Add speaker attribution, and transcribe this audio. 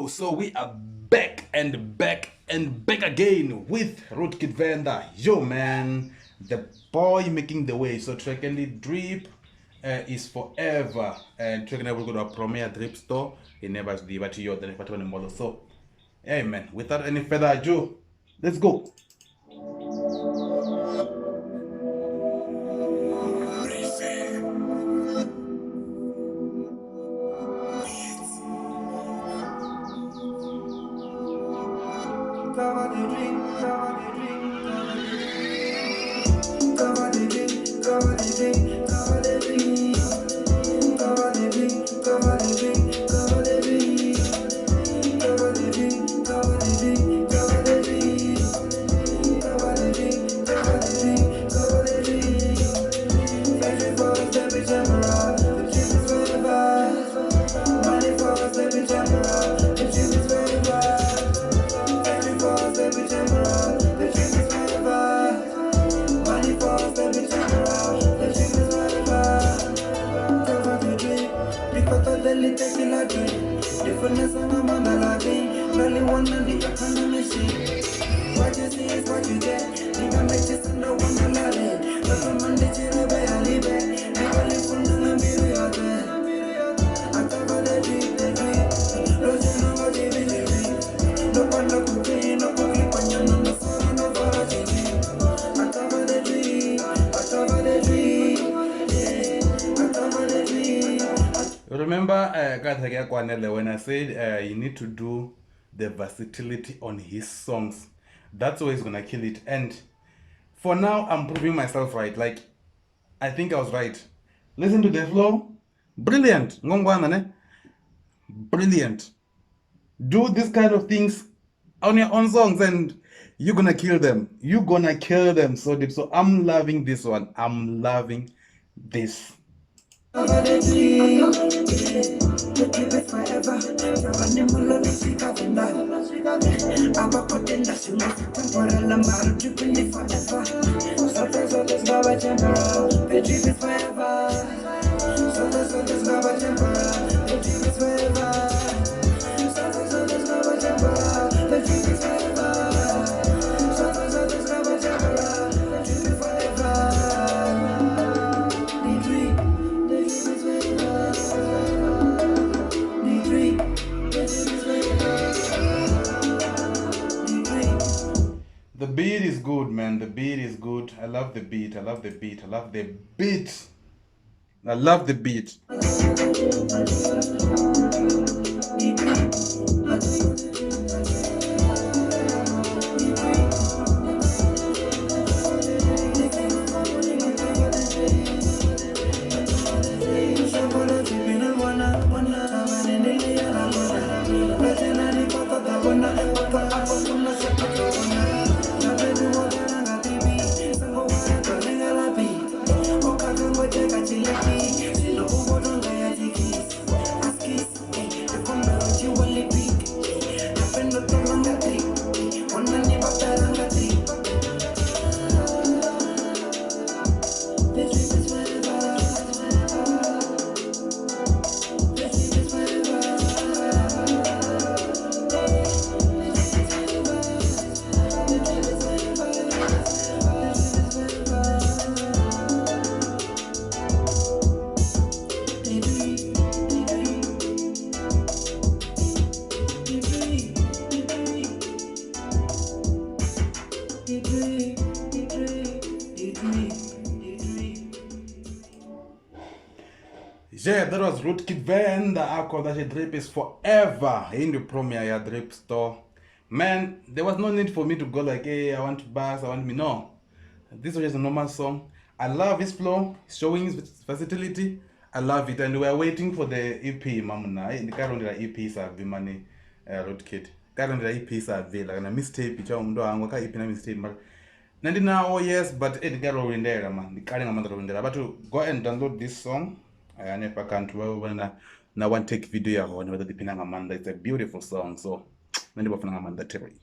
Speaker 1: So we are back and back and back again with Rootkid Venda. Yo man, the boy making the way. So track and the drip is forever. And track and we go to a premier drip store. It never is the but you the pattern model. So hey man, without any further ado, let's go.
Speaker 2: What you see is what you get. Nigga make this and no one will let it. But from Monday to the way I live it. Nigga live from the mirror. I cover the dream. Losing on my TV. No one no cookie, no cookie, when you're on the phone, no for a TV. I cover the dream. I cover the dream. Yeah, I cover the dream.
Speaker 1: Remember, when I said you need to do the versatility on his songs. That's why he's gonna kill it. And for now, I'm proving myself right. Like, I think I was right. Listen to the flow. Brilliant. Ngongwana, ne? Brilliant. Do this kind of things on your own songs and you're gonna kill them. You're gonna kill them so deep. So I'm loving this one. I'm loving this. The beat is good, man. The beat is good. I love the beat. I love the beat. I love the beat. I love the beat. Yeah, that was Rootkid Venda. I call that drip is forever in the premiere drip store. Man, there was no need for me to go like, hey, I want to bass, I want me. No, this was just a normal song. I love his flow, showing his versatility. I love it, and we are waiting for the EP, mamuna. The current EP are the money, Rootkid. Current EP are the like a mistake. Picha umdo angwa ka EP na mistake. Nandi na oh yes, but it got over in there, man. The carrying a mother in there. But to go and download this song. I never can't now one take video on whether the Pinanga Manda. It's a beautiful song, so many of them are mandatory.